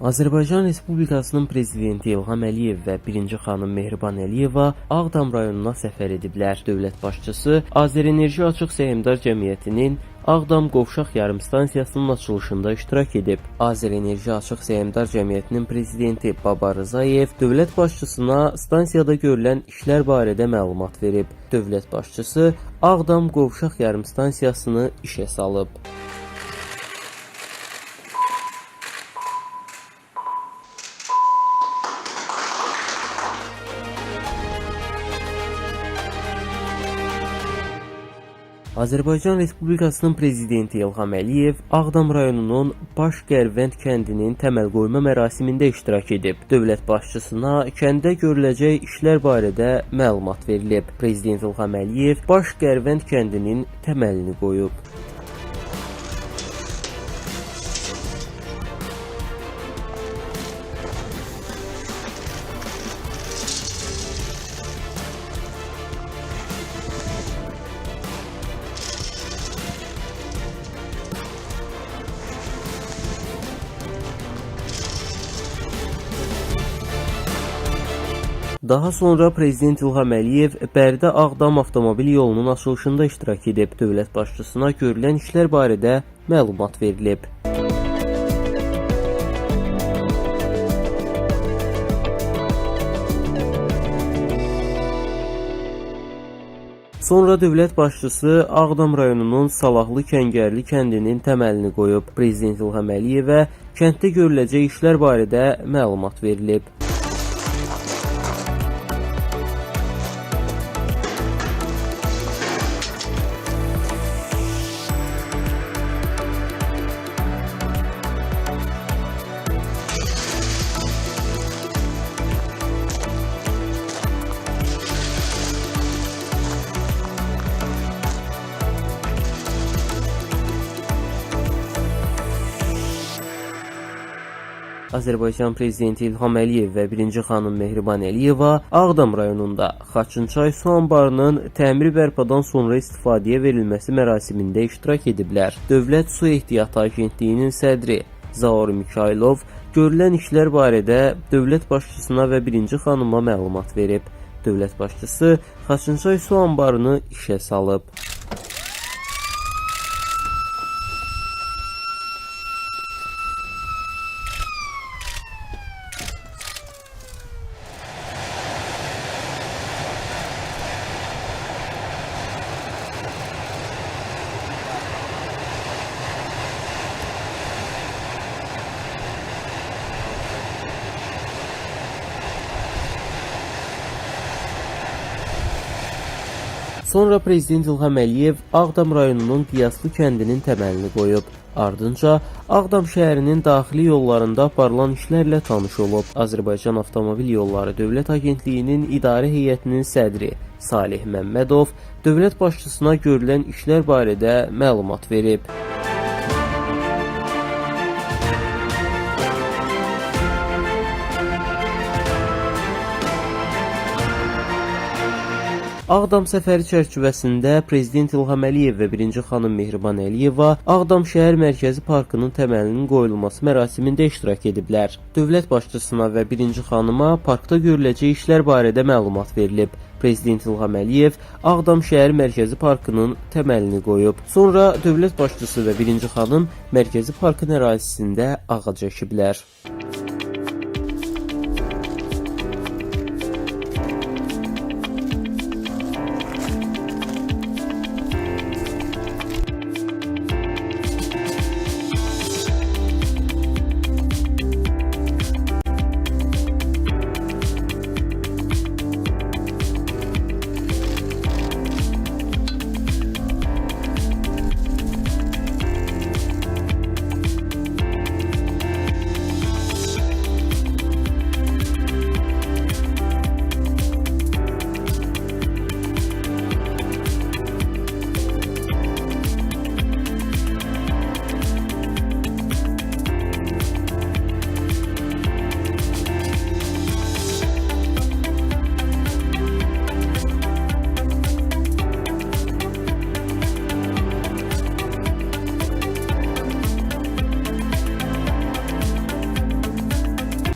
Azərbaycan Respublikasının Prezidenti İlham Əliyev və birinci xanım Mehriban Əliyeva Ağdam rayonuna səfər ediblər. Dövlət başçısı Azərenerji Açıq Səhmdar Cəmiyyətinin Ağdam Qovşaq yarımstansiyasının açılışında iştirak edib. Azərenerji Açıq Səhmdar Cəmiyyətinin prezidenti Baba Rzayev dövlət başçısına stansiyada görülən işlər barədə məlumat verib. Dövlət başçısı Ağdam Qovşaq yarımstansiyasını işə salıb. Azərbaycan Respublikasının Prezidenti İlham Əliyev Ağdam rayonunun Baş-Qərvənd kəndinin təməl qoyma mərasimində iştirak edib. Dövlət başçısına kəndə görüləcək işlər barədə məlumat verilib. Prezident İlham Əliyev Baş-Qərvənd kəndinin təməlini qoyub. Daha sonra Prezident İlham Əliyev Bərdə-Ağdam avtomobil yolunun açılışında iştirak edib. Dövlət başçısına görülən işlər barədə məlumat verilib. Sonra dövlət başçısı Ağdam rayonunun Salahlı Kəngərli kəndinin təməlini qoyub. Prezident İlham Əliyevə kənddə görüləcək işlər barədə məlumat verilib. Azərbaycan Prezidenti İlham Əliyev və birinci xanım Mehriban Əliyeva Ağdam rayonunda Xaçınçay su anbarının təmiri bərpadan sonra istifadəyə verilməsi mərasimində iştirak ediblər. Dövlət Su Ehtiyatı Agentliyinin sədri Zaur Mikhaylov görülən işlər barədə dövlət başçısına və birinci xanıma məlumat verib. Dövlət başçısı Xaçınçay su anbarını işə salıb. Sonra Prezident İlham Əliyev Ağdam rayonunun Qiyaslı kəndinin təməlini qoyub. Ardınca Ağdam şəhərinin daxili yollarında aparılan işlərlə tanış olub. Azərbaycan Avtomobil Yolları Dövlət Agentliyinin idarə heyətinin sədri Salih Məmmədov dövlət başçısına görülən işlər barədə məlumat verib. Ağdam səfəri çərçivəsində Prezident İlham Əliyev və birinci xanım Mehriban Əliyeva Ağdam şəhər mərkəzi parkının təməlinin qoyulması mərasimində iştirak ediblər. Dövlət başçısına və birinci xanıma parkda görüləcək işlər barədə məlumat verilib. Prezident İlham Əliyev Ağdam şəhər mərkəzi parkının təməlini qoyub. Sonra dövlət başçısı və birinci xanım mərkəzi parkın ərazisində ağac əkiblər.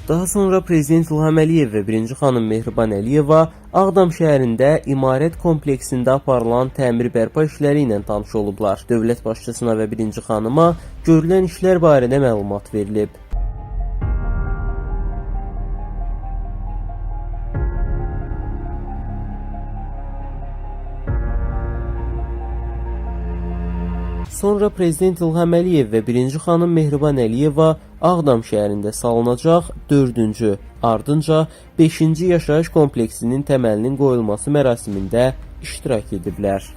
Daha sonra Prezident İlham Əliyev və birinci xanım Mehriban Əliyeva Ağdam şəhərində İmarət kompleksində aparılan təmir bərpa işləri ilə tanış olublar. Dövlət başçısına və birinci xanıma görülən işlər barədə məlumat verilib. Sonra Prezident İlham Əliyev və birinci xanım Mehriban Əliyeva Ağdam şəhərində salınacaq 4-cü, ardınca 5-ci yaşayış kompleksinin təməlinin qoyulması mərasimində iştirak ediblər.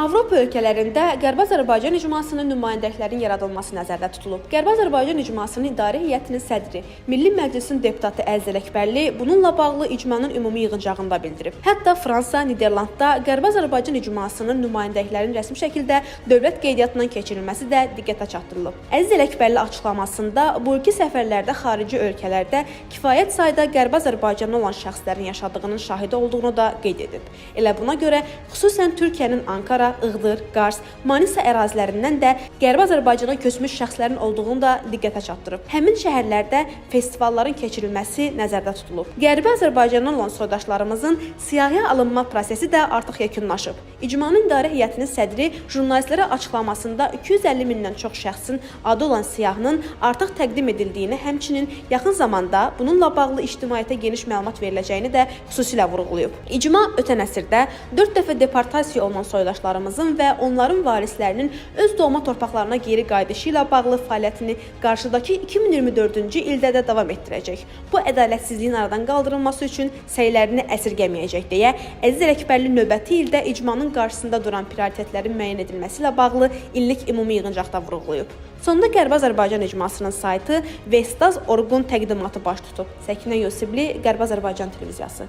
Avropa ölkələrində Qərbi Azərbaycan icmasının nümayəndəliklərinin yaradılması nəzərdə tutulub. Qərbi Azərbaycan icmasının İdarə Heyətinin sədri, Milli Məclisin deputatı Əziz Ələkbərli bununla bağlı icmanın ümumi yığıncağında bildirib. Hətta Fransa, Niderlandda Qərbi Azərbaycan icmasının nümayəndəliklərinin rəsmi şəkildə dövlət qeydiyyatından keçirilməsi də diqqətə çatdırılıb. Əziz Ələkbərli açıqlamasında bu ilki səfərlərdə xarici ölkələrdə kifayət sayda Qərbi Azərbaycanlı olan şəxslərin yaşadığının şahidi olduğunu da qeyd edib. Elə buna görə xüsusən Türkiyənin Ankara, Iğdır, Qars, Manisa ərazilərindən də Qərbi Azərbaycana köçmüş şəxslərin olduğunu da diqqətə çatdırıb. Həmin şəhərlərdə festivalların keçirilməsi nəzərdə tutulub. Qərbi Azərbaycandan olan soydaşlarımızın siyahıya alınma prosesi də artıq yekunlaşıb. İcmanın İdarə Heyətinin sədri jurnalistlərə açıqlamasında 250 mindən çox şəxsin adı olan siyahının artıq təqdim edildiyini, həmçinin yaxın zamanda bununla bağlı ictimaiyyətə geniş məlumat veriləcəyini də xüsusilə vurğulayıb. İcma ötən əsrdə 4 dəfə deportasiya olunan soydaşlarımızın və onların varislərinin öz doğma torpaqlarına geri qayıdışı ilə bağlı fəaliyyətini qarşıdakı 2024-cü ildə də davam etdirəcək. Bu ədalətsizliyin aradan qaldırılması üçün səylərini əsirgəməyəcək deyə Əziz Ələkbərli növbəti ildə icmanın qarşısında duran prioritetlərin müəyyən edilməsi ilə bağlı illik ümumi yığıncaqda vurğulayıb. Sonda Qərbi Azərbaycan icmasının saytı Vestaz.org-un təqdimatı baş tutub. Səkinə Yusifli, Qərbi Azərbaycan televiziyası.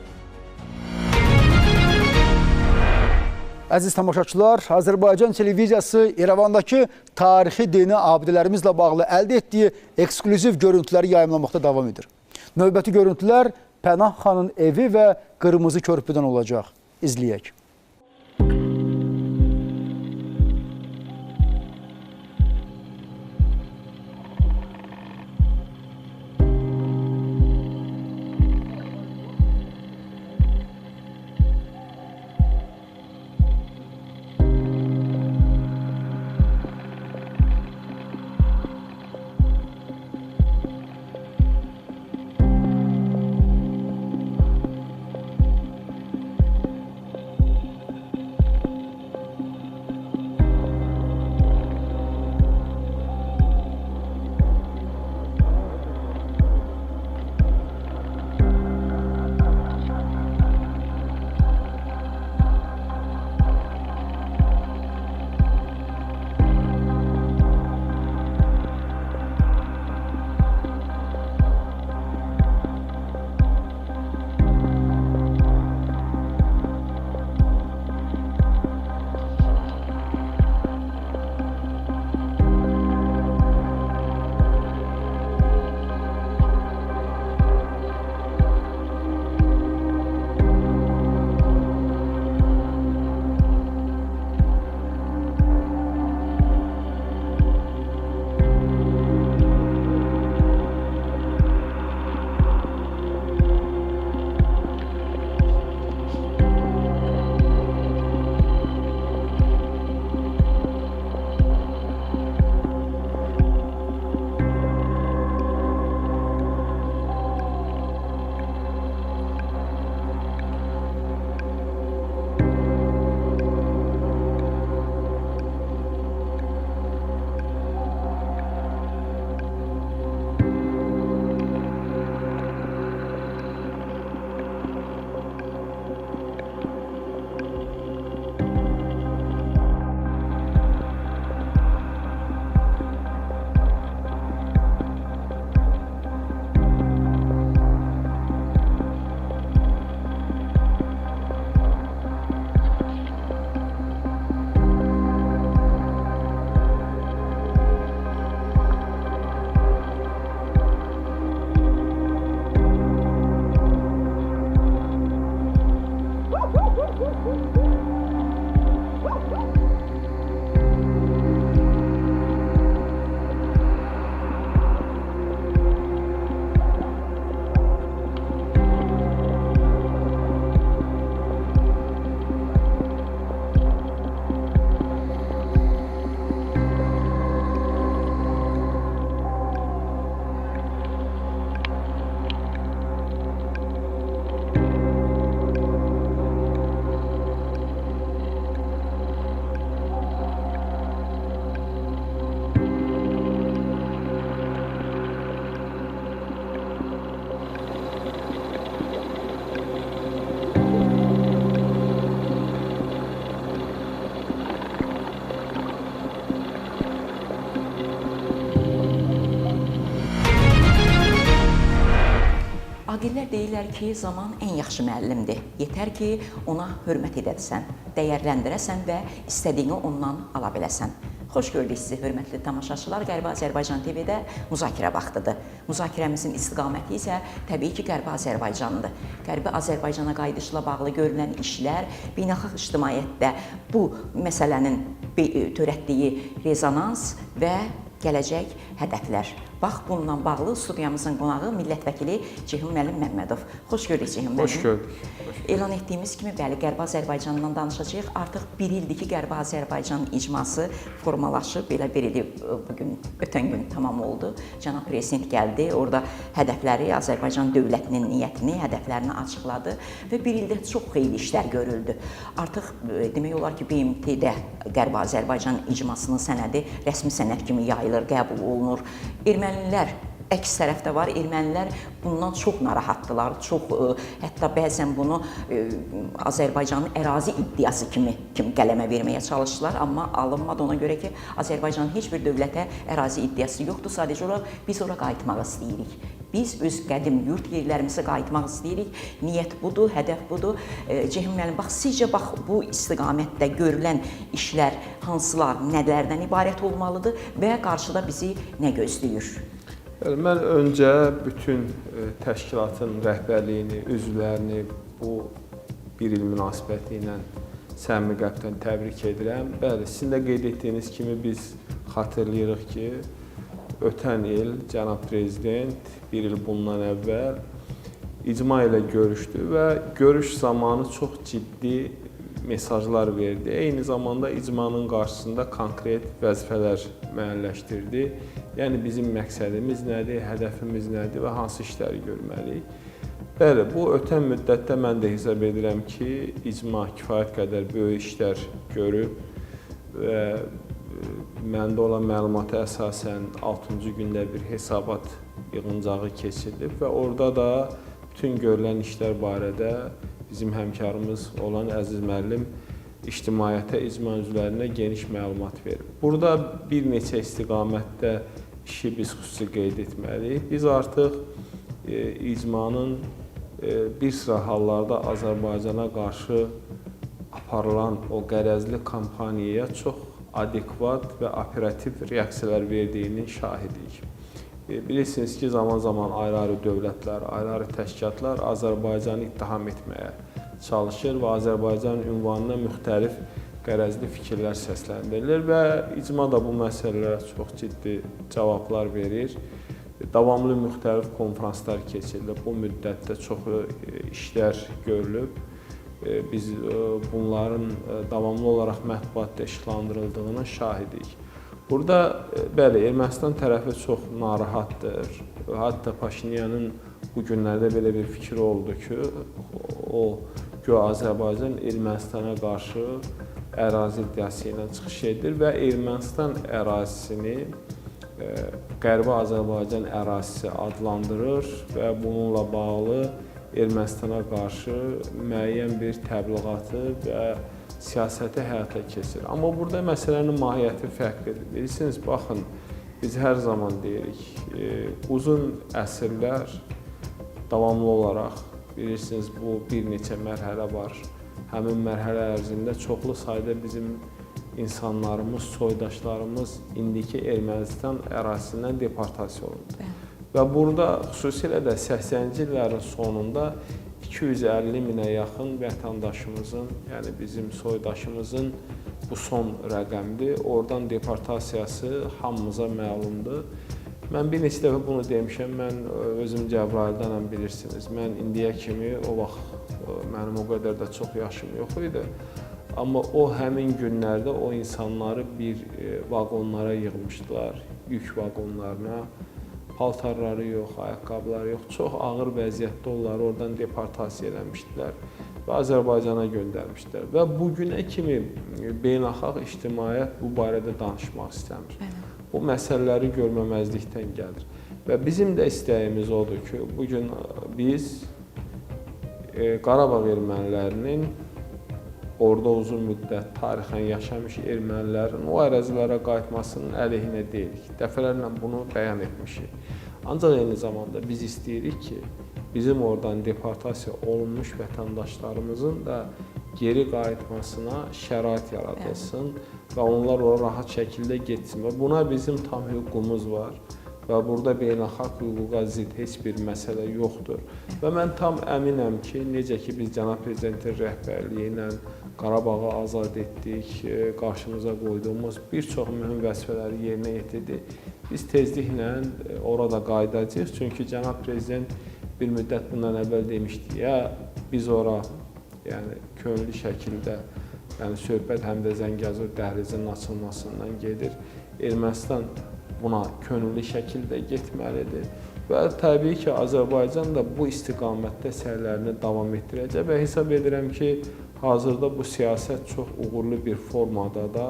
Əziz tamaşaçılar, Azərbaycan televiziyası İrəvandakı tarixi dini abidələrimizlə bağlı əldə etdiyi eksklüziv görüntüləri yayımlamaqda davam edir. Növbəti görüntülər Pənah xanın evi və Qırmızı Körpüdən olacaq. İzləyək. Şairlər deyirlər ki, zaman ən yaxşı müəllimdir. Yetər ki, ona hörmət edəsən, dəyərləndirəsən və istədiyini ondan ala biləsən. Xoş gördük sizi, hörmətli tamaşaçılar. Qərbi Azərbaycan TV-də müzakirə vaxtıdır. Müzakirəmizin istiqaməti isə təbii ki, Qərbi Azərbaycandır. Qərbi Azərbaycana qayıdışla bağlı görülən işlər beynəlxalq ictimaiyyətdə bu məsələnin törətdiyi rezonans və gələcək hədəflər. Bax, bununla bağlı studiyamızın qonağı millət vəkili Ceyhun Müəllim Məmmədov. Xoş gördük Ceyhun müəllim. Xoş gördük. Elan etdiyimiz kimi, bəli, Qərbi Azərbaycandan danışacağıq. Artıq bir ildir ki, Qərbi Azərbaycan icması formalaşıb. Belə bir ili bugün, ötən gün tamam oldu. Cənab Prezident gəldi, orada hədəfləri, Azərbaycan dövlətinin niyyətini, hədəflərini açıqladı və bir ildə çox xeyli işlər görüldü. Artıq demək olar ki, BMT-də Qərbi Azərbaycan icmasının sənədi rəsmi sənəd kimi yayılır, qəbul olunur. Ermənilər əks tərəfdə var. Ermənilər bundan çox narahatdılar. Hətta bəzən bunu Azərbaycanın ərazi iddiası kimi qələmə verməyə çalışdılar. Amma alınmadı, ona görə ki, Azərbaycanın heç bir dövlətə ərazi iddiası yoxdur. Sadəcə olaraq biz ora qayıtmaq istəyirik. Biz öz qədim yurt yerlərimizə qayıtmaq istəyirik. Niyyət budur, hədəf budur. Ceyhun müəllim, bax, sizcə bu istiqamətdə görülən işlər hansılar, nələrdən ibarət olmalıdır və qarşıda bizi nə gözləyir? Mən öncə bütün təşkilatın rəhbərliyini, üzvlərini bu bir il münasibəti ilə səmimi qəlbdən təbrik edirəm. Bəli, sizin də qeyd etdiyiniz kimi biz xatırlayırıq ki, ötən il Cənab Prezident bir il bundan əvvəl icma ilə görüşdü və görüş zamanı çox ciddi mesajlar verdi. Eyni zamanda icmanın qarşısında konkret vəzifələr müəyyənləşdirdi. Yəni bizim məqsədimiz nədir, hədəfimiz nədir və hansı işləri görməliyik? Bəli, bu ötən müddətdə mən də hesab edirəm ki, icma kifayət qədər böyük işlər görüb və məndə olan məlumata əsasən 6-cı gündə bir hesabat yığıncağı keçirilib və orada da bütün görülən işlər barədə bizim həmkarımız olan əziz müəllim ictimaiyyətə, icma üzvlərinə geniş məlumat verib. Burada bir neçə istiqamətdə işi biz xüsusi qeyd etməliyik. Biz artıq icmanın bir sıra hallarda Azərbaycana qarşı aparılan o qərəzli kampaniyaya çox adekvat və operativ reaksiyalar verdiyinin şahidiyik. Bilirsiniz ki, zaman-zaman ayrı-ayrı dövlətlər, ayrı-ayrı təşkilatlar Azərbaycanı ittiham etməyə çalışır və Azərbaycan ünvanına müxtəlif qərəzli fikirlər səsləndirilir və icma da bu məsələlərə çox ciddi cavablar verir. Davamlı müxtəlif konferanslar keçirilir. Bu müddətdə çoxlu işlər görülüb. Biz bunların davamlı olaraq mətbuatda işlandırıldığına şahidiyik. Burada, bəli, Ermənistan tərəfi çox narahatdır. Hətta Paşinyanın bu günlərdə belə bir fikri oldu ki, o güya Azərbaycan Ermənistana qarşı ərazi iddiası ilə çıxış edir və Ermənistan ərazisini Qərbi Azərbaycan ərazisi adlandırır və bununla bağlı Ermənistana qarşı müəyyən bir təbliğatı və siyasəti həyata keçirir. Amma burada məsələnin mahiyyəti fərqlidir. Bilirsiniz, baxın, biz hər zaman deyirik, uzun əsrlər davamlı olaraq, bilirsiniz, bu bir neçə mərhələ var. Həmin mərhələ ərzində çoxlu sayda bizim insanlarımız, soydaşlarımız indiki Ermənistan ərazisindən deportasiya olundu. Və burada xüsusilə də 80-ci illərin sonunda 250 minə yaxın vətəndaşımızın, yəni bizim soydaşımızın bu son rəqəmdir. Oradan deportasiyası hamımıza məlumdur. Mən bir neçə dəfə bunu demişəm, mən özüm Cəbrayıldənəm, bilirsiniz. Mən indiyə kimi, o vaxt mənim o qədər də çox yaşım yox idi. Amma o həmin günlərdə o insanları bir vaqonlara yığmışdılar, yük vaqonlarına. Paltarları yox, ayaqqabıları yox, çox ağır vəziyyətdə onları oradan deportasiya eləmişdilər və Azərbaycana göndərmişdilər. Və bugünə kimi beynəlxalq ictimaiyyət bu barədə danışmaq istəmir. Bu məsələləri görməməzlikdən gəlir. Və bizim də istəyimiz odur ki, bugün biz Qarabağ ermənilərinin orada uzun müddət tarixən yaşamış ermənilərin o ərazilərə qayıtmasının əleyhinə deyilik. Dəfələrlə bunu bəyan etmişik. Ancaq eyni zamanda biz istəyirik ki, bizim oradan deportasiya olunmuş vətəndaşlarımızın da geri qayıtmasına şərait yaradılsın və onlar ora rahat şəkildə getsin. Və buna bizim tam hüququmuz var və burada beynəlxalq hüquqa zidd heç bir məsələ yoxdur. Və mən tam əminəm ki, necə ki biz cənab prezidentin rəhbərliyi ilə Qarabağı azad etdik, qarşımıza qoyduğumuz bir çox mühüm vəzifələri yerinə yetirdik. Biz tezliklə orada qayıdacağıq, çünki cənab prezident bir müddət bundan əvvəl demişdi, ya biz ora könüllü şəkildə, söhbət həm də Zəngəzur dəhlizinin açılmasından gedir. Ermənistan buna könüllü şəkildə getməlidir və təbii ki, Azərbaycan da bu istiqamətdə səylərini davam etdirəcək və hesab edirəm ki, hazırda bu siyasət çox uğurlu bir formada da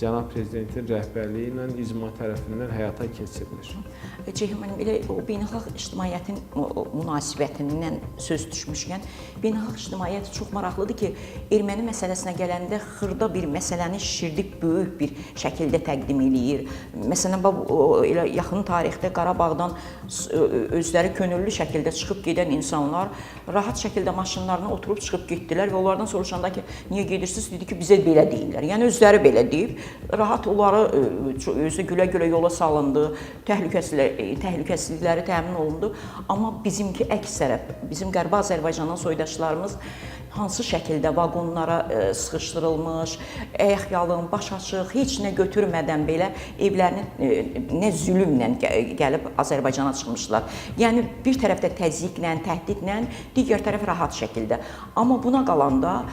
cənab prezidentin rəhbərliyi ilə icma tərəfindən həyata keçirilir. Ceyhun müəllim, elə o beynəlxalq ictimaiyyətin münasibətindən söz düşmüşkən, beynəlxalq ictimaiyyət çox maraqlıdır ki, erməni məsələsinə gələndə xırda bir məsələni şişirdib böyük bir şəkildə təqdim eləyir. Məsələn, elə yaxın tarixdə Qarabağdan özləri könüllü şəkildə çıxıb gedən insanlar rahat şəkildə maşınlarına oturub çıxıb getdilər və onlardan soruşanda ki, niyə gedirsiniz? Dedi ki, bizə belə deyirlər. Yəni özləri belə deyib. Rahat onları özü gülə-gülə yola salındı, təhlükəsizlikləri təmin olundu. Amma bizimki əks tərəf, bizim Qərbi Azərbaycandan soydaşlarımız hansı şəkildə vaqonlara sıxışdırılmış, ayaqyalın, baş açıq, heç nə götürmədən belə evlərini nə zülmlə gəlib Azərbaycana çıxmışlar. Yəni bir tərəfdə təzyiqlə, təhdidlə, digər tərəf rahat şəkildə. Amma buna qalanda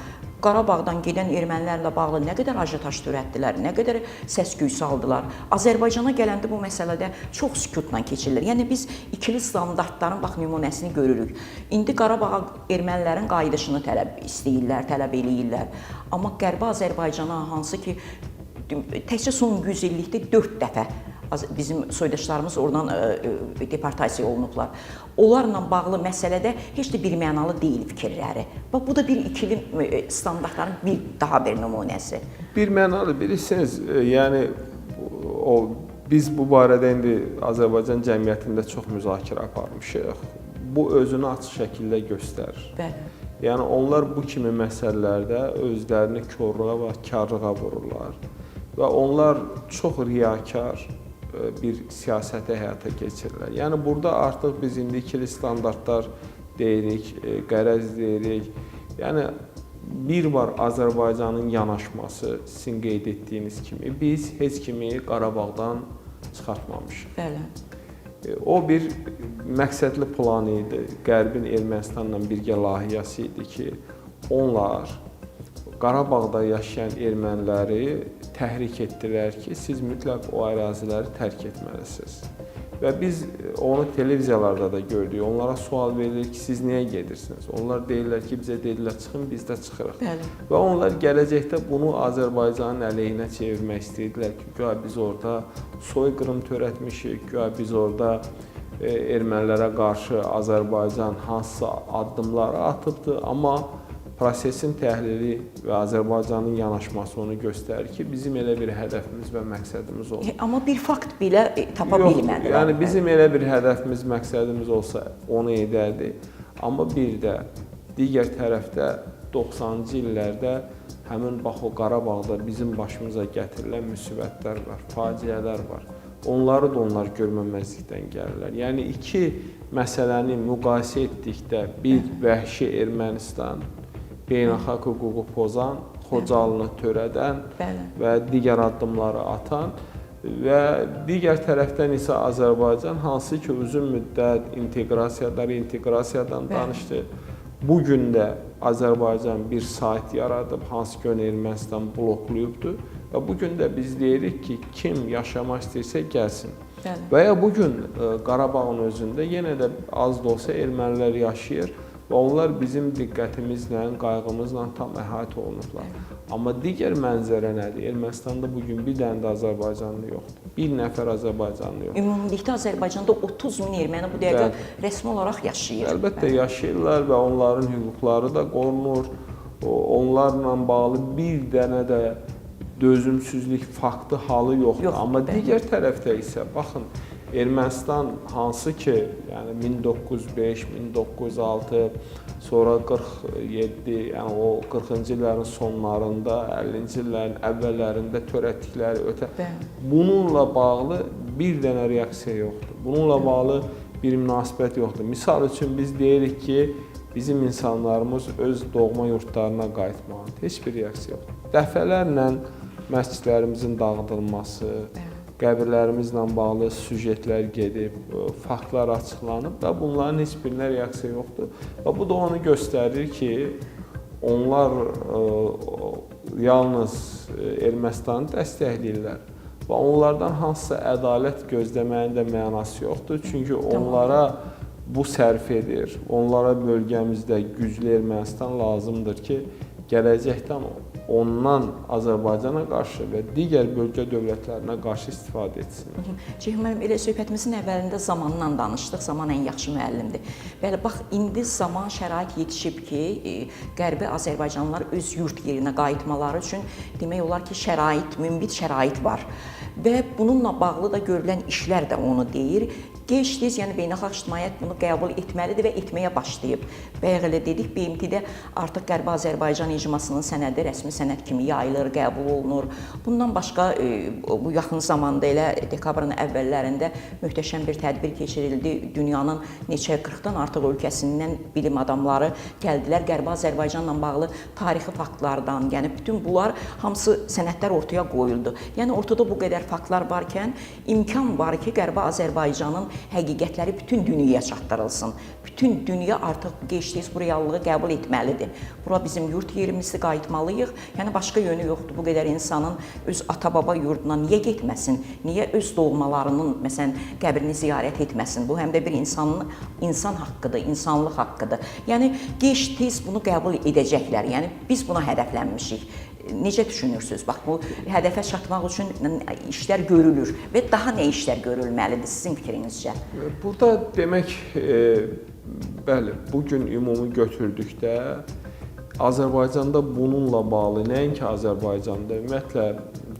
Qarabağdan gedən ermənilərlə bağlı nə qədər ajotaj törətdilər, nə qədər səs-küy saldılar. Azərbaycana gələndə bu məsələdə çox sükutla keçirilir. Yəni biz ikili standartların nümunəsini görürük. İndi Qarabağa ermənilərin qayıdışını istəyirlər, tələb eləyirlər. Amma Qərbi Azərbaycana hansı ki, təkcə son 100 illikdə 4 dəfə bizim soydaşlarımız oradan deportasiya olunublar. Onlarla bağlı məsələdə heç də bir mənalı deyil fikirləri. Bax, bu da bir ikili standartların daha bir nümunəsi. Bir mənalı bilirsiniz, yəni biz bu barədə indi Azərbaycan cəmiyyətində çox müzakirə aparmışıq. Bu özünü açıq şəkildə göstərir. Bəli. Yəni onlar bu kimi məsələlərdə özlərini korluğa və karlığa vururlar və onlar çox riyakar bir siyasəti həyata keçirirlər. Yəni burada artıq biz indi ikili standartlar deyirik, qərəz deyirik. Yəni bir var Azərbaycanın yanaşması, sizin qeyd etdiyiniz kimi, biz heç kimi Qarabağdan çıxartmamışıq. Bəli. O bir məqsədli plan idi. Qərbin Ermənistanla birgə layihəsi idi ki, onlar Qarabağda yaşayan erməniləri təhrik etdilər ki, siz mütləq o əraziləri tərk etməlisiniz. Və biz onu televiziyalarda da gördük. Onlara sual verilir ki, siz niyə gedirsiniz? Onlar deyirlər ki, bizə dedilər çıxın, biz də çıxırıq. Bəli. Və onlar gələcəkdə bunu Azərbaycanın əleyhinə çevirmək istəyirdilər ki, güya biz orada soyqırım törətmişik, güya biz orada ermənilərə qarşı Azərbaycan hansısa addımları atıbdır, amma prosesin təhlili və Azərbaycanın yanaşması onu göstərir ki, bizim elə bir hədəfimiz və məqsədimiz oldu. Amma bir fakt belə tapa bilmədilər. Yəni bizim elə bir hədəfimiz, məqsədimiz olsa onu edərdi. Amma bir də digər tərəfdə 90-cı illərdə həmin bax o Qarabağda bizim başımıza gətirilən müsibətlər var, faciələr var. Onları da onlar görməməzlikdən gəlirlər. Yəni iki məsələni müqayisə etdikdə bir vəhşi Ermənistan, beynəlxalq hüququ pozan, Xocalını törədən və digər addımları atan və digər tərəfdən isə Azərbaycan hansı ki uzun müddət inteqrasiyadan danışdı. Bugün də Azərbaycan bir sayt yaradıb, hansı ki Ermənistan bloklayıbdır və bugün də biz deyirik ki, kim yaşamaq istəyirsə gəlsin. Və ya bugün Qarabağın özündə yenə də az da olsa ermənilər yaşayır. Və onlar bizim diqqətimizlə, qayğımızla tam əhatə olunublar. Amma digər mənzərə nədir? Ermənistanda bugün bir dənə də Azərbaycanlı yoxdur. Bir nəfər Azərbaycanlı yoxdur. Ümumilikdə Azərbaycanda 30 min erməni bu dəqiqə rəsmi olaraq yaşayır. Əlbəttə yaşayırlar və onların hüquqları da qorunur. Onlarla bağlı bir dənə də dözümsüzlük faktı halı yoxdur. Amma digər tərəfdə isə baxın, Ermənistan hansı ki, yəni 1905, 1906, sonra 47, yəni o 40-cı illərin sonlarında, 50-ci illərin əvvəllərində törətdikləri bununla bağlı bir dənə reaksiya yoxdur. Bununla bağlı bir münasibət yoxdur. Misal üçün biz deyirik ki, bizim insanlarımız öz doğma yurtlarına qayıtmalıdır. Heç bir reaksiya yoxdur. Dəfələrlə məscidlərimizin dağıdılması, qəbirlərimizlə bağlı süjetlər gedib, faktlar açıqlanıb və bunların heç birinə reaksiya yoxdur. Və bu da onu göstərir ki, onlar yalnız Ermənistanı dəstəkləyirlər və onlardan hansısa ədalət gözləməyin də mənası yoxdur. Çünki onlara bu sərf edir. Onlara bölgəmizdə güclü Ermənistan lazımdır ki, gələcəkdən ondan Azərbaycana qarşı və digər bölgə dövlətlərinə qarşı istifadə etsinlər. Ceyhun müəllim, elə söhbətimizin əvvəlində zamandan danışdıq. Zaman ən yaxşı müəllimdir. Bəli, bax, indi zaman, şərait yetişib ki, Qərbi Azərbaycanlılar öz yurt yerinə qayıtmaları üçün demək olar ki, şərait, münbit şərait var. Və bununla bağlı da görülən işlər də onu deyir. Gec-tez, yəni beynəlxalq ictimaiyyət bunu qəbul etməlidir və etməyə başlayıb. Bayaq elə dedik, BMT-də artıq Qərbi Azərbaycan icmasının sənədi rəsmi sənəd kimi yayılır, qəbul olunur. Bundan başqa bu yaxın zamanda elə dekabrın əvvəllərində möhtəşəm bir tədbir keçirildi. Dünyanın neçə 40-dan artıq ölkəsindən bilim adamları gəldilər. Qərbi Azərbaycanla bağlı tarixi faktlardan, yəni bütün bunlar hamısı sənədlər ortaya qoyuldu. Yəni ortada bu qədər faktlar varkən imkan var ki, Qərbi Azərbaycanın həqiqətləri bütün dünyaya çatdırılsın. Bütün dünya artıq gec-tez bu reallığı qəbul etməlidir. Bura bizim yurt yerimizdir, qayıtmalıyıq. Yəni başqa yönü yoxdur. Bu qədər insanın öz ata-baba yurduna niyə getməsin? Niyə öz doğmalarının məsələn qəbrini ziyarət etməsin? Bu həm də bir insan haqqıdır, insanlıq haqqıdır. Yəni gec-tez bunu qəbul edəcəklər. Yəni biz buna hədəflənmişik. Necə düşünürsünüz? Bax, bu hədəfə çatmaq üçün işlər görülür və daha nə işlər görülməlidir sizin fikrinizcə? Burada demək, bəli, bugün ümumi götürdükdə Azərbaycanda bununla bağlı, nəinki Azərbaycanda, ümumiyyətlə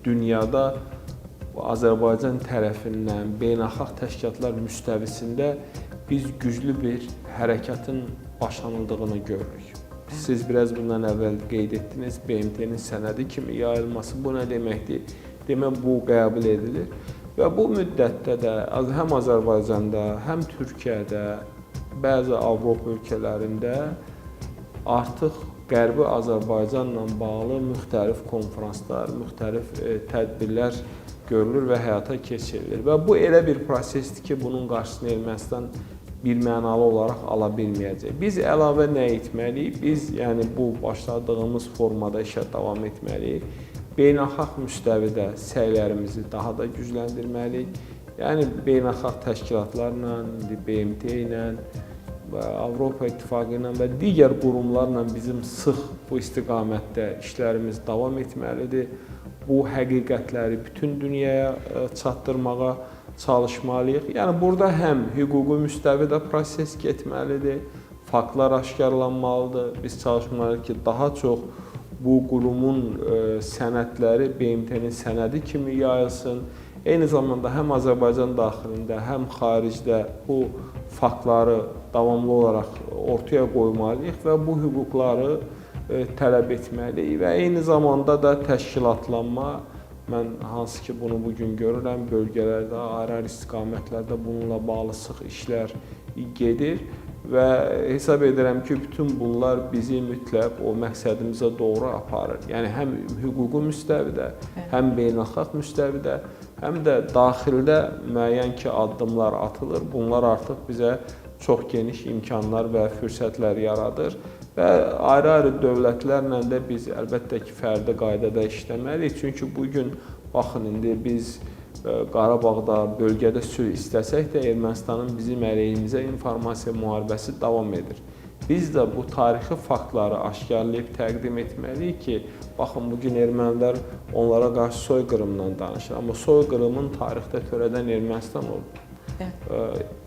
dünyada Azərbaycan tərəfindən beynəlxalq təşkilatlar müstəvisində biz güclü bir hərəkatın başlanıldığını görürük. Siz biraz bundan əvvəl qeyd etdiniz, BMT-nin sənədi kimi yayılması bu nə deməkdir? Demək, bu qəbul edilir və bu müddətdə də həm Azərbaycanda, həm Türkiyədə, bəzi Avropa ölkələrində artıq Qərbi Azərbaycanla bağlı müxtəlif konfranslar, müxtəlif tədbirlər görülür və həyata keçirilir. Və bu elə bir prosesdir ki, bunun qarşısını Ermənistan bir mənalı olaraq ala bilməyəcək. Biz əlavə nə etməliyik? Biz yəni bu başladığımız formada işə davam etməliyik. Beynəlxalq müstəvidə səylərimizi daha da gücləndirməliyik. Yəni beynəlxalq təşkilatlarla, BMT ilə, Avropa İttifaqı ilə və digər qurumlarla bizim sıx bu istiqamətdə işlərimiz davam etməlidir. Bu həqiqətləri bütün dünyaya çatdırmağa çalışmalıyıq. Yəni burada həm hüquqi müstəvidə proses getməlidir, faktlar aşkarlanmalıdır. Biz çalışmalıyıq ki, daha çox bu qurumun sənədləri BMT-nin sənədi kimi yayılsın. Eyni zamanda həm Azərbaycan daxilində, həm xaricdə bu faktları davamlı olaraq ortaya qoymalıyıq və bu hüquqları tələb etməliyik və eyni zamanda da təşkilatlanma, mən hansı ki bunu bugün görürəm, bölgələrdə, ayrı-ayrı istiqamətlərdə bununla bağlı sıx işlər gedir və hesab edirəm ki, bütün bunlar bizi mütləq o məqsədimizə doğru aparır. Yəni həm hüquqi müstəvidə, həm beynəlxalq müstəvidə, həm də daxildə müəyyən ki addımlar atılır. Bunlar artıq bizə çox geniş imkanlar və fürsətlər yaradır. Və ayrı-ayrı dövlətlərlə də biz əlbəttə ki, fərdi qaydada işləməliyik. Çünki bugün, baxın, indi biz Qarabağda, bölgədə sülh istəsək də Ermənistanın bizim əleyhimizə informasiya müharibəsi davam edir. Biz də bu tarixi faktları aşkarlayıb təqdim etməliyik ki, baxın, bugün ermənilər onlara qarşı soyqırımdan danışır. Amma soyqırımın tarixdə törədən Ermənistan olub.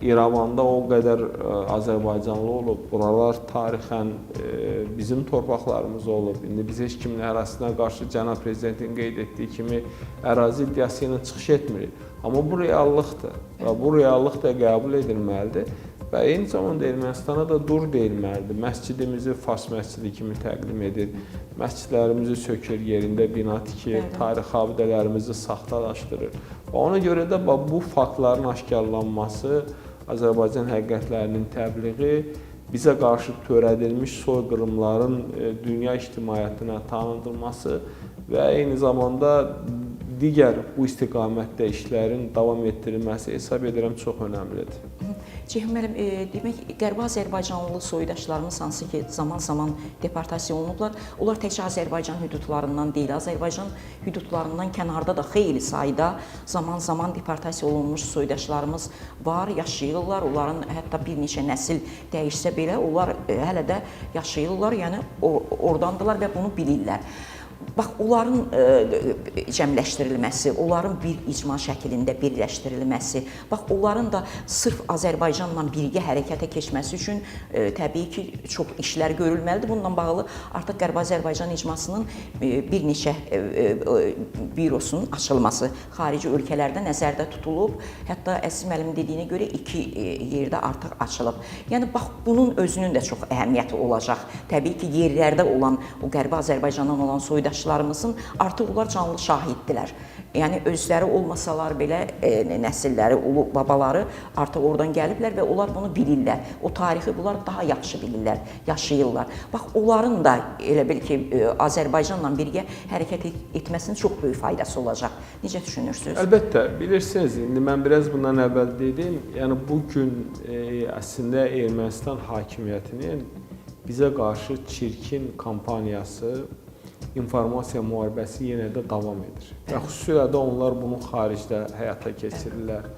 İrəvanda o qədər Azərbaycanlı olub, buralar tarixən bizim torpaqlarımız olub. İndi biz heç kimin ərazisinə qarşı cənab prezidentin qeyd etdiyi kimi ərazi iddiası ilə çıxış etmirik. Amma bu reallıqdır və bu reallıq da qəbul edilməlidir. Və eyni zamanda Ermənistana da dur deyilməlidir. Məscidimizi Fars məscidi kimi təqdim edir, məscidlərimizi sökür, yerində bina tikir, tarixi abidələrimizi saxtalaşdırır. Və ona görə də bu faktların aşkarlanması, Azərbaycan həqiqətlərinin təbliği, bizə qarşı törədilmiş soyqırımların dünya ictimaiyyətinə tanıdılması və eyni zamanda digər bu istiqamətdə işlərin davam etdirilməsi hesab edirəm çox önəmlidir. Ceyhun müəllim, demək, Qərbi Azərbaycanlı soydaşlarımız hansı ki, zaman-zaman deportasiya olunublar, onlar təkcə Azərbaycan hüdudlarından deyil, Azərbaycan hüdudlarından kənarda da xeyli sayda zaman-zaman deportasiya olunmuş soydaşlarımız var, yaşayırlar, onların hətta bir neçə nəsil dəyişsə belə, onlar hələ də yaşayırlar, yəni ordandılar və bunu bilirlər. Bax, onların cəmləşdirilməsi, onların bir icma şəklində birləşdirilməsi, bax, onların da sırf Azərbaycanla birgə hərəkətə keçməsi üçün təbii ki, çox işlər görülməlidir. Bununla bağlı artıq Qərbi Azərbaycan icmasının bir neçə bürosunun açılması xarici ölkələrdə nəzərdə tutulub. Hətta Əziz müəllimin dediyinə görə 2 yerdə artıq açılıb. Yəni, bax, bunun özünün də çox əhəmiyyəti olacaq. Təbii ki, yerlərdə olan, o Qərbi Azərbaycandan olan soydaşlarımızın artıq onlar canlı şahiddirlər. Yəni, özləri olmasalar belə nəsilləri, ulu babaları artıq oradan gəliblər və onlar bunu bilirlər. O tarixi bunlar daha yaxşı bilirlər, yaşayırlar. Bax, onların da elə bil ki, Azərbaycanla birgə hərəkət etməsinin çox böyük faydası olacaq. Necə düşünürsünüz? Əlbəttə, bilirsiniz, indi mən biraz bundan əvvəl dedim, yəni bugün əslində Ermənistan hakimiyyətinin bizə qarşı çirkin kampaniyası, informasiya müharibəsi yenə də davam edir. Və xüsusilə də onlar bunu xaricdə həyata keçirirlər.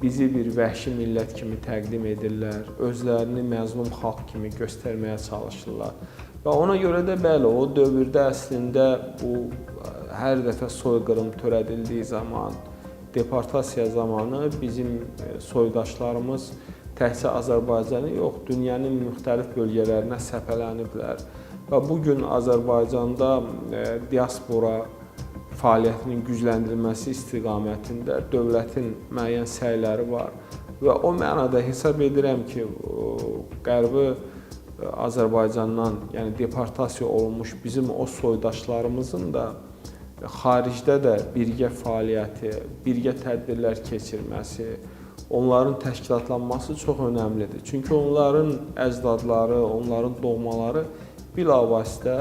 Bizi bir vəhşi millət kimi təqdim edirlər, özlərini məzlum xalq kimi göstərməyə çalışırlar. Və ona görə də bəli, o dövrdə əslində bu hər dəfə soyqırım törədildiyi zaman, deportasiya zamanı bizim soydaşlarımız təkcə Azərbaycanı yox, dünyanın müxtəlif bölgələrinə səpələniblər. Və bugün Azərbaycanda diaspora fəaliyyətinin gücləndirilməsi istiqamətində dövlətin müəyyən səyləri var. Və o mənada hesab edirəm ki, Qərbi Azərbaycandan, yəni deportasiya olunmuş bizim o soydaşlarımızın da xaricdə də birgə fəaliyyəti, birgə tədbirlər keçirməsi, onların təşkilatlanması çox önəmlidir. Çünki onların əcdadları, onların doğmaları bilavasitə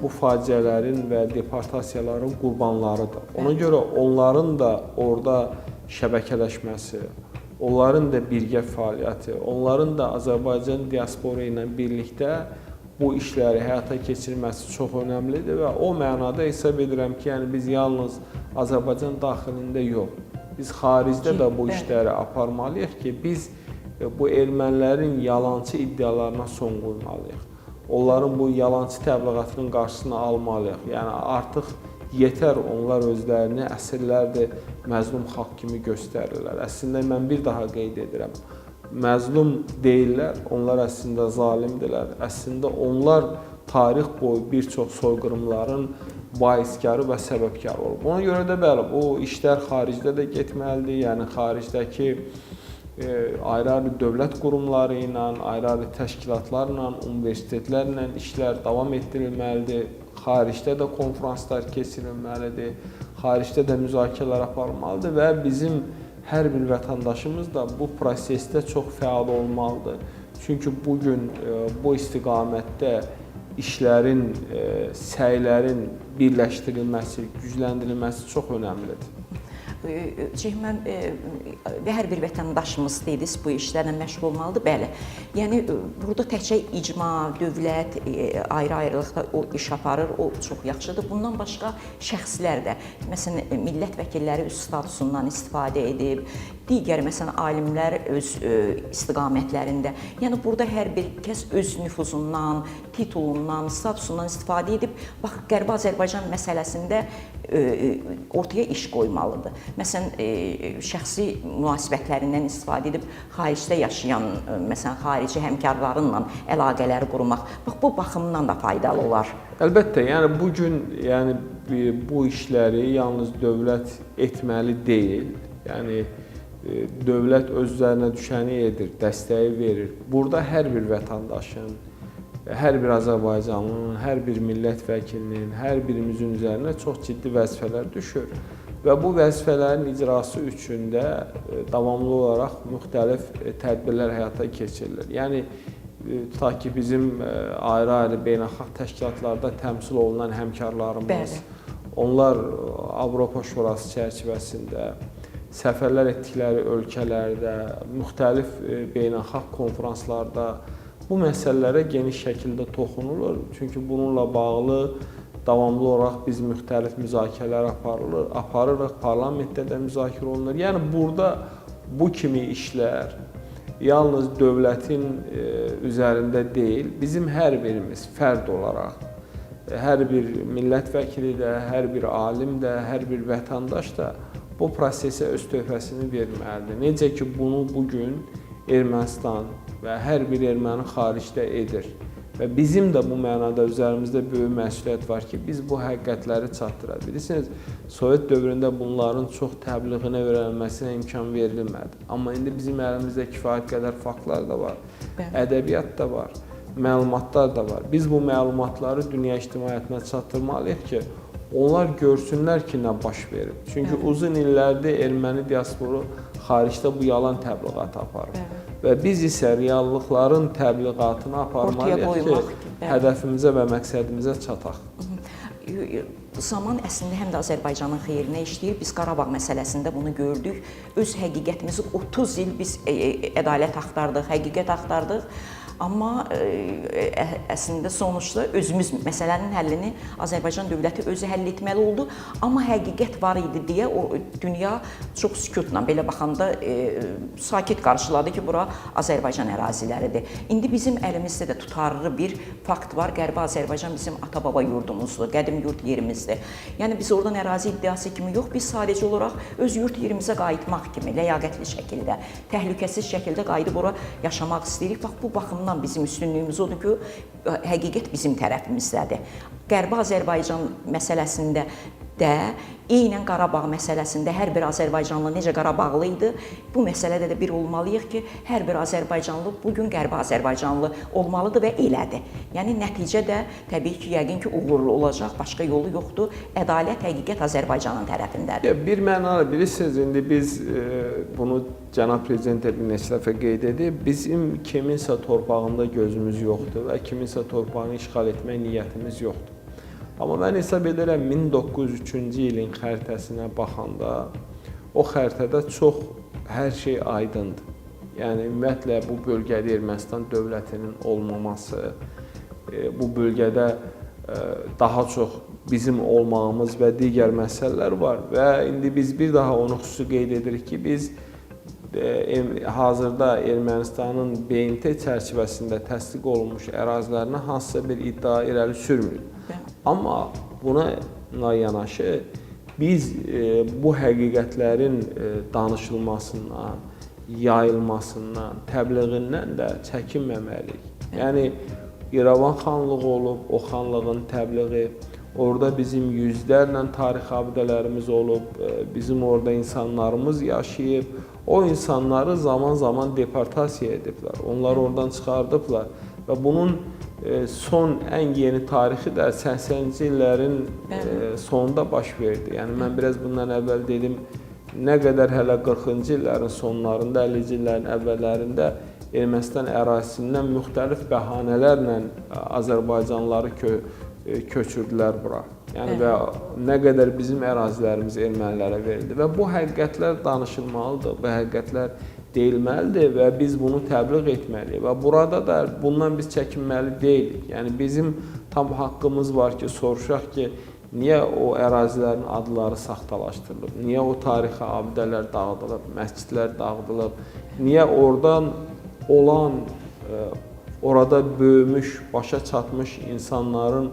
bu faciələrin və deportasiyaların qurbanlarıdır. Ona görə onların da orada şəbəkələşməsi, onların da birgə fəaliyyəti, onların da Azərbaycan diaspora ilə birlikdə bu işləri həyata keçirməsi çox önəmlidir və o mənada hesab edirəm ki, yəni biz yalnız Azərbaycan daxilində yox, biz xaricdə də bu işləri aparmalıyıq ki, biz bu ermənilərin yalançı iddialarına son qoymalıyıq. Onların bu yalançı təbliğatının qarşısını almalıyıq. Yəni artıq yetər onlar özlərini əsrlərdir məzlum xalq kimi göstərirlər. Əslində mən bir daha qeyd edirəm. Məzlum deyirlər, onlar əslində zalimdirlər. Əslində onlar tarix boyu bir çox soyqırımların baiskarı və səbəbkarı olub. Ona görə də bəli, bu işlər xaricdə də getməlidir. Yəni xaricdəki ayrı-ayrı dövlət qurumları ilə, ayrı-ayrı təşkilatlarla, universitetlərlə işlər davam etdirilməlidir. Xaricdə də konferanslar keçirilməlidir, xaricdə də müzakirələr aparılmalıdır və bizim hər bir vətəndaşımız da bu prosesdə çox fəal olmalıdır. Çünki bugün bu istiqamətdə işlərin, səylərin birləşdirilməsi, gücləndirilməsi çox önəmlidir. Ceyhun, hər bir vətəndaşımız dediniz, bu işlərlə məşğul olmalıdır, bəli. Yəni, burada təkcə icma, dövlət, ayrı-ayrılıqda o iş aparır, o çox yaxşıdır. Bundan başqa şəxslər də, məsələn, millət vəkilləri öz statusundan istifadə edib, digər məsələn alimlər öz istiqamətlərində. Yəni burada hər bir kəs öz nüfuzundan, titulundan, statusundan istifadə edib bax Qərbi Azərbaycan məsələsində ortaya iş qoymalıdır. Məsələn, şəxsi münasibətlərindən istifadə edib xaricdə yaşayan, məsələn, xarici həmkarlarınla əlaqələri qurmaq. Bax bu baxımdan da faydalı olar. Əlbəttə, yəni bu gün bu işləri yalnız dövlət etməli deyil. Yəni dövlət öz üzərinə düşəni edir, dəstəyi verir. Burada hər bir vətəndaşın, hər bir azərbaycanlının, hər bir millət vəkilinin, hər birimizin üzərinə çox ciddi vəzifələr düşür. Və bu vəzifələrin icrası üçün də davamlı olaraq müxtəlif tədbirlər həyata keçirilir. Yəni tutaq ki, bizim ayrı-ayrı beynəlxalq təşkilatlarda təmsil olunan həmkarlarımız, onlar Avropa Şurası çərçivəsində səfərlər etdikləri ölkələrdə, müxtəlif beynəlxalq konfranslarda bu məsələlərə geniş şəkildə toxunulur. Çünki bununla bağlı davamlı olaraq biz müxtəlif müzakirələr aparırıq, parlamentdə də müzakirə olunur. Yəni burada bu kimi işlər yalnız dövlətin üzərində deyil, bizim hər birimiz fərd olaraq, hər bir millət vəkili də, hər bir alim də, hər bir vətəndaş da bu prosesə öz töhfəsini verməlidir. Necə ki, bunu bugün Ermənistan və hər bir erməni xaricdə edir. Və bizim də bu mənada üzərimizdə böyük məsuliyyət var ki, biz bu həqiqətləri çatdıra bilirsiniz. Sovet dövründə bunların çox təbliğinə öyrənilməsinə imkan verilmədi. Amma indi bizim əlimizdə kifayət qədər faktlar da var, ədəbiyyat da var, məlumatlar da var. Biz bu məlumatları dünya ictimaiyyətinə çatdırmalıyıq ki, onlar görsünlər ki, nə baş verib. Çünki uzun illərdir erməni diasporu xaricdə bu yalan təbliğatı aparır. Və biz isə reallıqların təbliğatını aparmalıyıq ki, hədəfimizə və məqsədimizə çataq. Zaman əslində həm də Azərbaycanın xeyrinə işləyir. Biz Qarabağ məsələsində bunu gördük. Öz həqiqətimizi 30 il biz ədalət axtardıq, həqiqət axtardıq. Amma əslində sonuçda özümüz məsələnin həllini Azərbaycan dövləti özü həll etməli oldu. Amma həqiqət var idi deyə o dünya çox sükutla belə baxanda sakit qarşıladı ki, bura Azərbaycan əraziləridir. İndi bizim əlimizdə də tutarlı bir fakt var. Qərbi Azərbaycan bizim ata-baba yurdumuzdur, qədim yurd yerimizdir. Yəni biz oradan ərazi iddiası kimi yox, biz sadəcə olaraq öz yurd yerimizə qayıtmaq kimi ləyaqətli şəkildə, təhlükəsiz şəkildə qayıdıb ora yaşamaq istəyirik. Bax bu baxımdan bizim üstünlüyümüz odur ki, həqiqət bizim tərəfimizdədir. Qərbi Azərbaycan məsələsində də, eynən Qarabağ məsələsində hər bir Azərbaycanlı necə Qarabağlı idi, bu məsələdə də bir olmalıyıq ki, hər bir Azərbaycanlı bugün Qərbi Azərbaycanlı olmalıdır və elədir. Yəni nəticə də təbii ki, yəqin ki, uğurlu olacaq, başqa yolu yoxdur. Ədalət, həqiqət Azərbaycanın tərəfindədir. Bir mənalı bilirsiniz, indi biz bunu Cənab Prezident bir neçə dəfə qeyd edib, bizim kiminsə torpağında gözümüz yoxdur və kiminsə torpağını işğal etmək niyyətimiz yoxdur. Amma mən hesab edirəm 1903-cü ilin xəritəsinə baxanda o xəritədə çox hər şey aydındır. Yəni ümumiyyətlə bu bölgədə Ermənistan dövlətinin olmaması, bu bölgədə daha çox bizim olmağımız və digər məsələlər var və indi biz bir daha onu xüsusi qeyd edirik ki, biz hazırda Ermənistanın BMT çərçivəsində təsdiq olunmuş ərazilərinə hansısa bir iddia irəli sürmürük. Amma buna yanaşı biz bu həqiqətlərin danışılmasından, yayılmasından, təbliğindən də çəkinməməliyik. Yəni İrəvan xanlığı olub, o xanlığın təbliği, orada bizim yüzlərlə tarix abidələrimiz olub, bizim orada insanlarımız yaşayıb, o insanları zaman-zaman deportasiya ediblər, onları oradan çıxardıblar və bunun son ən yeni tarixi də 80-ci illərin sonunda baş verdi. Yəni mən biraz bundan əvvəl dedim, nə qədər hələ 40-cı illərin sonlarında, 50-ci illərin əvvəllərində Ermənistan ərazisindən müxtəlif bəhanələrlə Azərbaycanlıları köçürdülər bura. Yəni və nə qədər bizim ərazilərimiz ermənilərə verildi və bu həqiqətlər danışılmalıdır, bu həqiqətlər deyilməlidir və biz bunu təbliğ etməliyik və burada da bundan biz çəkinməli deyilik. Yəni bizim tam haqqımız var ki, soruşaq ki, Niyə o ərazilərin adları saxtalaşdırılıb? Niyə o tarixi abidələr dağıdılıb, məscidlər dağıdılıb? Niyə oradan olan, orada böyümüş, başa çatmış insanların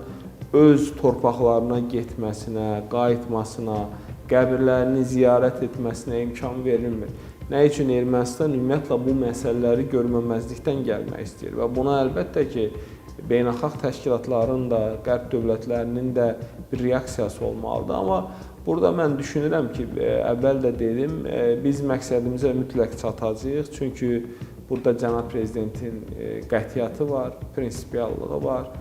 öz torpaqlarına getməsinə, qayıtmasına, qəbirlərini ziyarət etməsinə imkan verilmir? Nə üçün Ermənistan ümumiyyətlə bu məsələləri görməməzlikdən gəlmək istəyir və buna əlbəttə ki, beynəlxalq təşkilatların da, qərb dövlətlərinin də bir reaksiyası olmalıdır. Amma burada mən düşünürəm ki, əvvəl də dedim, biz məqsədimizə mütləq çatacağıq. Çünki burada cənab prezidentin qətiyyəti var, prinsipiallığı var.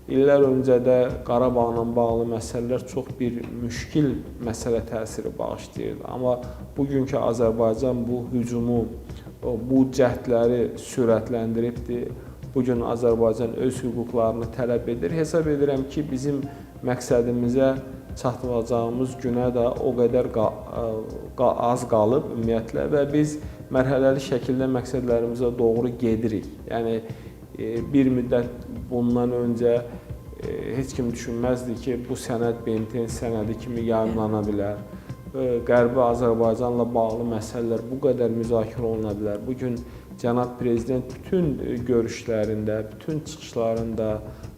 İllər öncə də Qarabağla bağlı məsələlər çox bir müşkil məsələ təsiri bağışlayırdı. Amma bugünkü Azərbaycan bu hücumu, bu cəhdləri sürətləndiribdir. Bugün Azərbaycan öz hüquqlarını tələb edir. Hesab edirəm ki, bizim məqsədimizə çatılacağımız günə də o qədər az qalıb ümumiyyətlə və biz mərhələli şəkildə məqsədlərimizə doğru gedirik. Yəni bir müddət bundan öncə heç kim düşünməzdi ki, bu sənəd BMT sənədi kimi yayımlana bilər. Qərbi Azərbaycanla bağlı məsələlər bu qədər müzakirə oluna bilər. Bugün cənab prezident bütün görüşlərində, bütün çıxışlarında,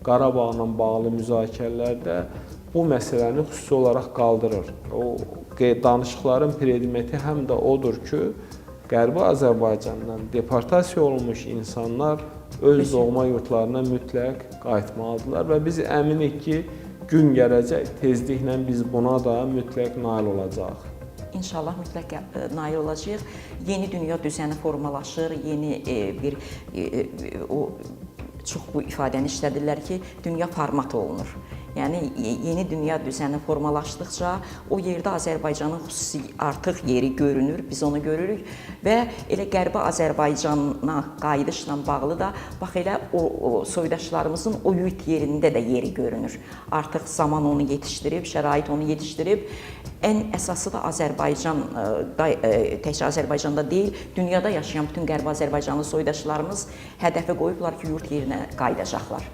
Qarabağla bağlı müzakirələrdə bu məsələni xüsusi olaraq qaldırır. O danışıqların predmeti həm də odur ki, Qərbi Azərbaycandan deportasiya olunmuş insanlar öz doğma yurtlarına mütləq qayıtmalıdırlar və biz əminik ki, gün gələcək, tezliklə biz buna da mütləq nail olacağıq. İnşallah mütləq nail olacağıq. Yeni dünya düzəni formalaşır, yeni bir çox bu ifadəni işlədirlər ki, dünya format olunur. Yəni yeni dünya düzəni formalaşdıqca o yerdə Azərbaycanın xüsusi artıq yeri görünür, biz onu görürük və elə Qərbi Azərbaycana qayıdışla bağlı da bax elə o soydaşlarımızın o yurt yerində də yeri görünür. Artıq zaman onu yetişdirib, şərait onu yetişdirib. Ən əsası da Azərbaycan, təkcə Azərbaycanda deyil, dünyada yaşayan bütün Qərbi Azərbaycanlı soydaşlarımız hədəfə qoyublar ki, yurt yerinə qayıdacaqlar.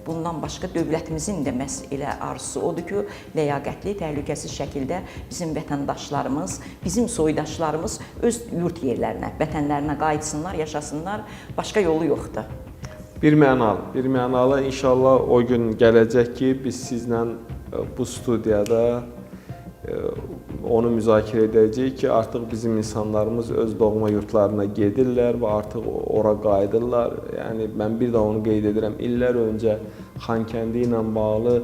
Bundan başqa dövlətimizin də məhz elə arzusu odur ki, ləyaqətli, təhlükəsiz şəkildə bizim vətəndaşlarımız, bizim soydaşlarımız öz yurt yerlərinə, vətənlərinə qayıtsınlar, yaşasınlar, başqa yolu yoxdur. Bir mənalı inşallah o gün gələcək ki, biz sizlə bu studiyada onu müzakirə edəcəyik ki, artıq bizim insanlarımız öz doğma yurtlarına gedirlər və artıq ora qayıdırlar. Yəni mən bir də onu qeyd edirəm, illər öncə Xankəndi ilə bağlı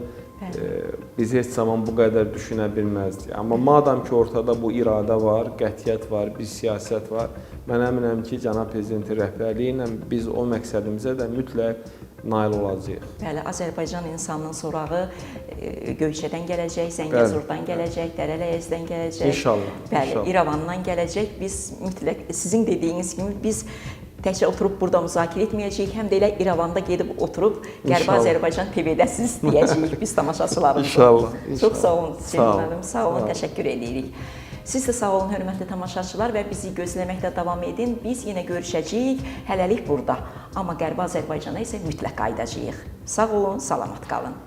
biz heç zaman bu qədər düşünə bilməzdik. Amma madam ki, ortada bu iradə var, qətiyyət var, bir siyasət var, mən əminəm ki, cənab prezidentin rəhbərliyi ilə biz o məqsədimizə də mütləq nail olacağıq. Bəli, Azərbaycan insanının sorağı Göyçədən gələcək, Zəngəzurdan gələcək, Dərələyəzdən gələcək. İnşallah. Bəli, İrəvandan gələcək. Biz mütləq sizin dediyiniz kimi biz təkcə oturub burada müzakirə etməyəcəyik, həm də elə İrəvanda gedib oturub Qərbi Azərbaycan TV-də siz deyəcəyik biz tamaşaçılarımıza. İnşallah. Çox sağ olun, Selin sağ olun, təşəkkür edirik. Siz də sağ olun, hörmətli tamaşaçılar və bizi gözləməkdə davam edin. Biz yenə görüşəcəyik, hələlik burada. Amma Qərbi Azərbaycana isə mütləq qayıdacağıq. Sağ olun, salamat qalın.